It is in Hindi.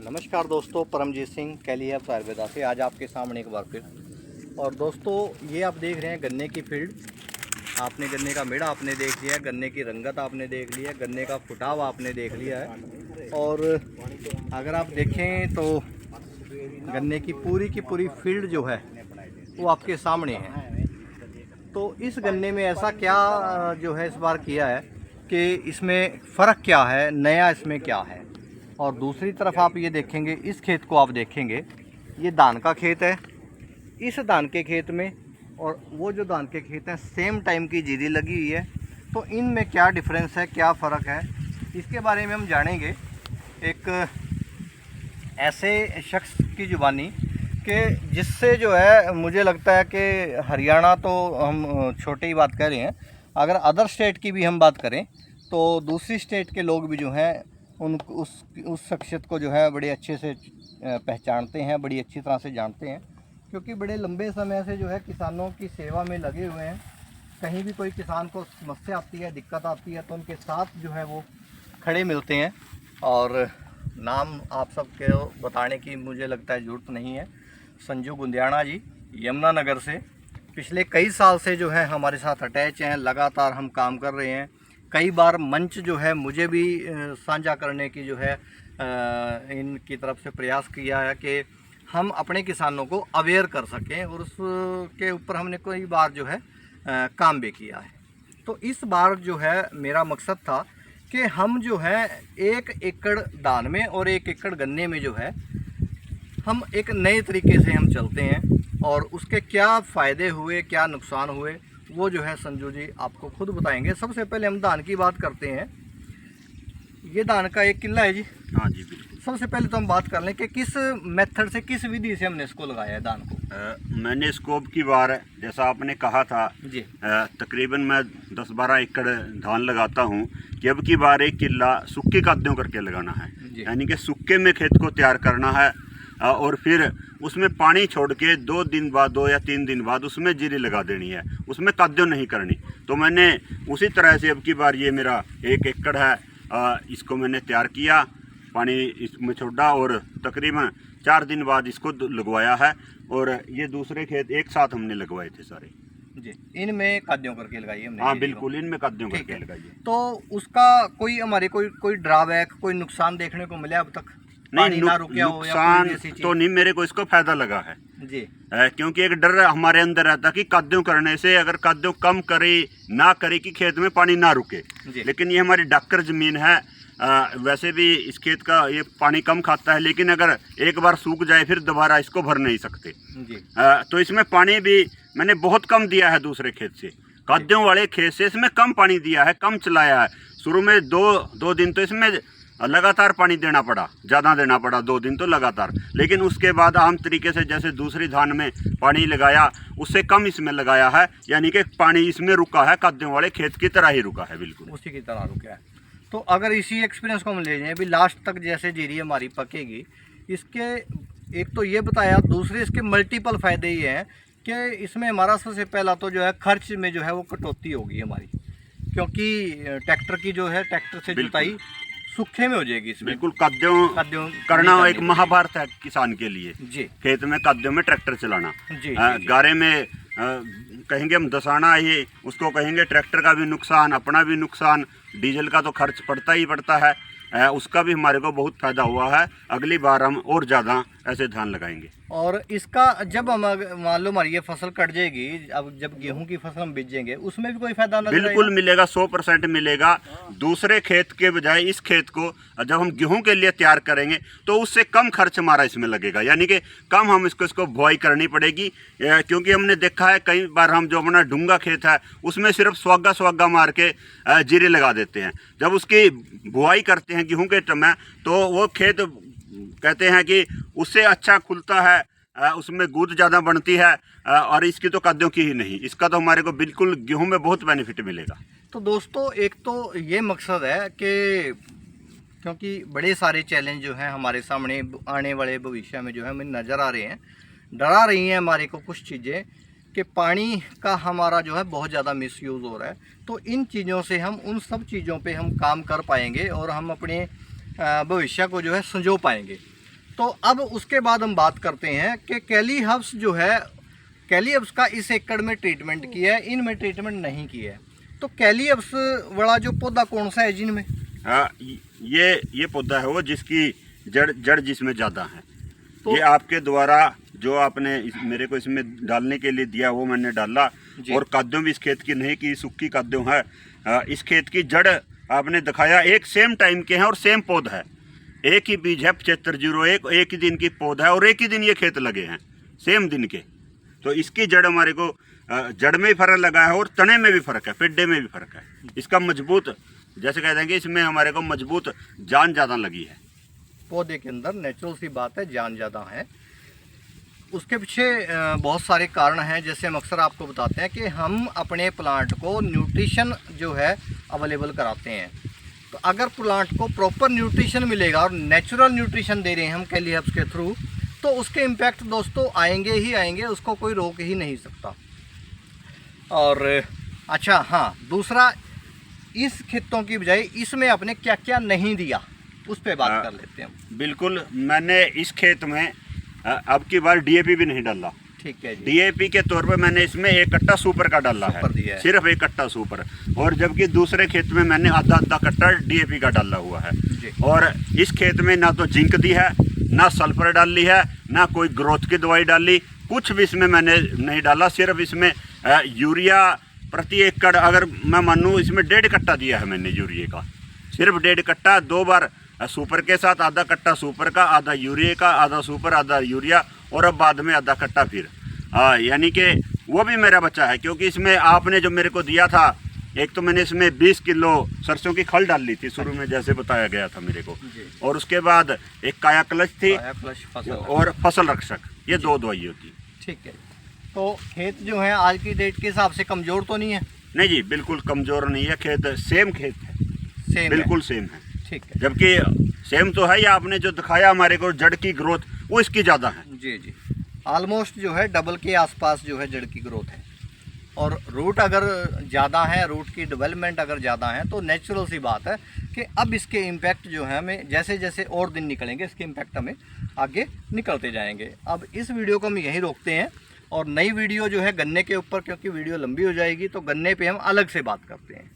नमस्कार दोस्तों, परमजीत सिंह कैलियप आयुर्वेदा से आज आपके सामने एक बार फिर। और दोस्तों, ये आप देख रहे हैं गन्ने की फील्ड। आपने गन्ने का मेड़ा आपने देख लिया है, गन्ने की रंगत आपने देख लिया है, गन्ने का फुटाव आपने देख लिया है। और अगर आप देखें तो गन्ने की पूरी फील्ड जो है वो आपके सामने है। तो इस गन्ने में ऐसा क्या जो है इस बार किया है कि इसमें फ़र्क क्या है, नया इसमें क्या है। और दूसरी तरफ आप ये देखेंगे, इस खेत को आप देखेंगे, ये धान का खेत है। इस धान के खेत में और वो जो धान के खेत हैं सेम टाइम की जीरी लगी हुई है। तो इनमें क्या डिफरेंस है, क्या फ़र्क है, इसके बारे में हम जानेंगे एक ऐसे शख्स की ज़ुबानी कि जिससे जो है मुझे लगता है कि हरियाणा तो हम छोटी ही बात कह रहे हैं, अगर अदर स्टेट की भी हम बात करें तो दूसरी स्टेट के लोग भी जो हैं उस शख्सियत को जो है बड़े अच्छे से पहचानते हैं, बड़ी अच्छी तरह से जानते हैं, क्योंकि बड़े लंबे समय से जो है किसानों की सेवा में लगे हुए हैं। कहीं भी कोई किसान को समस्या आती है, दिक्कत आती है तो उनके साथ जो है वो खड़े मिलते हैं। और नाम आप सबके बताने की मुझे लगता है ज़रूरत नहीं है। संजू गुंदियाना जी यमुनानगर से पिछले कई साल से जो है हमारे साथ अटैच हैं, लगातार हम काम कर रहे हैं। कई बार मंच जो है मुझे भी साझा करने की जो है इनकी तरफ से प्रयास किया है कि हम अपने किसानों को अवेयर कर सकें, और उसके ऊपर हमने कई बार जो है काम भी किया है। तो इस बार जो है मेरा मकसद था कि हम जो है 1 एकड़ धान में और 1 एकड़ गन्ने में जो है हम एक नए तरीके से हम चलते हैं, और उसके क्या फ़ायदे हुए, क्या नुकसान हुए, वो जो है संजू जी आपको खुद बताएंगे। सबसे पहले हम धान की बात करते हैं। ये धान का 1 किला है जी। हाँ जी, बिल्कुल। सबसे पहले तो हम बात कर लें कि किस मेथड से, किस विधि से हमने इसको लगाया है धान को। मैंने स्कोप की बार जैसा आपने कहा था जी, तकरीबन मैं 10-12 एकड़ धान लगाता हूँ कि अब की बार 1 किला सूखे काद्यों करके लगाना है। यानी कि सूखे में खेत को तैयार करना है और फिर उसमें पानी छोड़ के 2 दिन बाद, 2 या 3 दिन बाद उसमें जीरी लगा देनी है, उसमें काद्यों नहीं करनी। तो मैंने उसी तरह से अब की बार ये मेरा 1 एकड़ है, इसको मैंने तैयार किया, पानी इसमें छोड़ा और तकरीबन 4 दिन बाद इसको लगवाया है। और ये दूसरे खेत एक साथ हमने लगवाए थे सारे जी। इनमें काद्यों करके लगाई हमने। हाँ बिल्कुल, इनमें काद्यों करके लगाइए। तो उसका कोई हमारे कोई ड्रॉबैक, कोई नुकसान देखने को मिला अब तक? नहीं, नुकसान तो नहीं, मेरे को इसको फायदा लगा है जी। क्योंकि एक डर हमारे अंदर रहता कि काद्यों करने से अगर काद्यों कम करे ना करे कि खेत में पानी ना रुके। लेकिन ये हमारी डाक्कर ज़मीन है, वैसे भी इस खेत का ये पानी कम खाता है, लेकिन अगर एक बार सूख जाए फिर दोबारा इसको भर नहीं सकते जी। तो इसमें पानी भी मैंने बहुत कम दिया है दूसरे खेत से, काद्यों वाले खेत से इसमें कम पानी दिया है, कम चलाया है। शुरू में दो दिन तो इसमें लगातार पानी देना पड़ा, ज़्यादा देना पड़ा, 2 दिन तो लगातार। लेकिन उसके बाद आम तरीके से जैसे दूसरी धान में पानी लगाया उससे कम इसमें लगाया है, यानी कि पानी इसमें रुका है, काद्यों वाले खेत की तरह ही रुका है, बिल्कुल उसी की तरह रुका है। तो अगर इसी एक्सपीरियंस को हम ले जाएं, अभी लास्ट तक जैसे जीरी हमारी पकेगी, इसके एक तो ये बताया, दूसरे इसके मल्टीपल फ़ायदे ये हैं कि इसमें हमारा सबसे पहला तो जो है खर्च में जो है वो कटौती होगी हमारी, क्योंकि ट्रैक्टर की जो है ट्रैक्टर से जुताई सूखे में हो जाएगी इसमें। बिल्कुल, काद्यों करना एक महाभारत है किसान के लिए जी। खेत में काद्यों में ट्रैक्टर चलाना जी, गारे में कहेंगे हम दसाना, ये उसको कहेंगे ट्रैक्टर का भी नुकसान, अपना भी नुकसान, डीजल का तो खर्च पड़ता ही पड़ता है, उसका भी हमारे को बहुत फ़ायदा हुआ है। अगली बार हम और ज़्यादा ऐसे धान लगाएंगे। और इसका जब हम मान लो हमारी ये फसल कट जाएगी, अब जब गेहूं की फसल हम बीजेंगे उसमें भी कोई फायदा नजर बिल्कुल मिलेगा, 100% मिलेगा। दूसरे खेत के बजाय इस खेत को जब हम गेहूं के लिए तैयार करेंगे तो उससे कम खर्च हमारा इसमें लगेगा, यानी कि कम हम इसको बुआई करनी पड़ेगी। क्योंकि हमने देखा है कई बार हम जो अपना डूंगा खेत है उसमें सिर्फ स्वागा मार के जीरे लगा देते हैं। जब उसकी बुआई करते हैं गेहूं के समय तो वो खेत कहते हैं कि उससे अच्छा खुलता है, उसमें गूद ज़्यादा बनती है, और इसकी तो काद्यों की ही नहीं, इसका तो हमारे को बिल्कुल गेहूं में बहुत बेनिफिट मिलेगा। तो दोस्तों, एक तो ये मकसद है कि क्योंकि बड़े सारे चैलेंज जो हैं हमारे सामने आने वाले भविष्य में जो है हमें नज़र आ रहे हैं, डरा रही हैं हमारे को कुछ चीज़ें कि पानी का हमारा जो है बहुत ज़्यादा मिसयूज़ हो रहा है। तो इन चीज़ों से हम उन सब चीज़ों पे हम काम कर पाएंगे और हम अपने भविष्य को जो है संजो पाएंगे। तो अब उसके बाद हम बात करते हैं कि कैली हब्स जो है, कैली हब्स का इस एकड़ में ट्रीटमेंट किया है, इनमें ट्रीटमेंट नहीं किया है। तो कैली हब्स वाला जो पौधा कौन सा है जिनमें? ये पौधा है वो जिसकी जड़ जिसमें ज़्यादा है। तो ये आपके द्वारा जो आपने मेरे को इसमें डालने के लिए दिया वो मैंने डाला, और काद्यों भी इस खेत की नहीं की, सूखी काद्यों है। इस खेत की जड़ आपने दिखाया, एक सेम टाइम के हैं और सेम पौधा है, एक ही बीज है 7501, एक ही दिन की पौधा है और एक ही दिन ये खेत लगे हैं, सेम दिन के। तो इसकी जड़ हमारे को जड़ में भी फर्क लगा है और तने में भी फर्क है, पेड्डे में भी फर्क है। इसका मजबूत, जैसे कहते हैं कि इसमें हमारे को मजबूत जान ज़्यादा लगी है। पौधे के अंदर नेचुरल सी बात है, जान ज़्यादा है। उसके पीछे बहुत सारे कारण हैं। जैसे हम अक्सर आपको बताते हैं कि हम अपने प्लांट को न्यूट्रिशन जो है अवेलेबल कराते हैं। तो अगर प्लांट को प्रॉपर न्यूट्रिशन मिलेगा और नेचुरल न्यूट्रिशन दे रहे हैं हम कैली हब्स के थ्रू, तो उसके इम्पैक्ट दोस्तों आएंगे ही आएंगे, उसको कोई रोक ही नहीं सकता। और अच्छा हाँ, दूसरा, इस खेतों की बजाय इसमें आपने क्या क्या नहीं दिया उस पर बात कर लेते हैं हम। बिल्कुल, मैंने इस खेत में अब की बार डीएपी भी नहीं डाला। ठीक है जी। डीएपी के तौर पे मैंने इसमें 1 कट्टा सुपर का डाला है, सिर्फ 1 कट्टा सुपर, और जबकि दूसरे खेत में मैंने आधा कट्टा डीएपी का डाला हुआ है। और इस खेत में ना तो जिंक दी है, ना सल्फर डाली है, ना कोई ग्रोथ की दवाई डाली, कुछ भी इसमें मैंने नहीं डाला। सिर्फ इसमें यूरिया प्रति एकड़ अगर मैं मानूँ इसमें 1.5 कट्टा दिया है मैंने यूरिया का, सिर्फ 1.5 कट्टा, 2 बार सुपर के साथ, आधा कट्टा सुपर का, आधा यूरिया का, आधा सुपर आधा यूरिया, और अब बाद में आधा कट्टा फिर। यानी कि वो भी मेरा बच्चा है, क्योंकि इसमें आपने जो मेरे को दिया था, एक तो मैंने इसमें 20 किलो सरसों की खल डाल ली थी शुरू में जैसे बताया गया था मेरे को, और उसके बाद एक काया क्लच थी और फसल रक्षक, ये 2 दवाई होती। ठीक है। तो खेत जो है आज की डेट के हिसाब से कमज़ोर तो नहीं है? नहीं जी, बिल्कुल कमज़ोर नहीं है, खेत सेम खेत है, सेम बिल्कुल सेम है। ठीक है। जबकि सेम तो है ही, आपने जो दिखाया हमारे को जड़ की ग्रोथ वो इसकी ज़्यादा है। जी जी, ऑलमोस्ट जो है डबल के आसपास जो है जड़ की ग्रोथ है। और रूट अगर ज़्यादा है, रूट की डेवलपमेंट अगर ज़्यादा है, तो नेचुरल सी बात है कि अब इसके इम्पैक्ट जो है हमें जैसे जैसे और दिन निकलेंगे इसके इम्पैक्ट हमें आगे निकलते जाएंगे। अब इस वीडियो को हम यहीं रोकते हैं और नई वीडियो जो है गन्ने के ऊपर, क्योंकि वीडियो लंबी हो जाएगी, तो गन्ने पे हम अलग से बात करते हैं।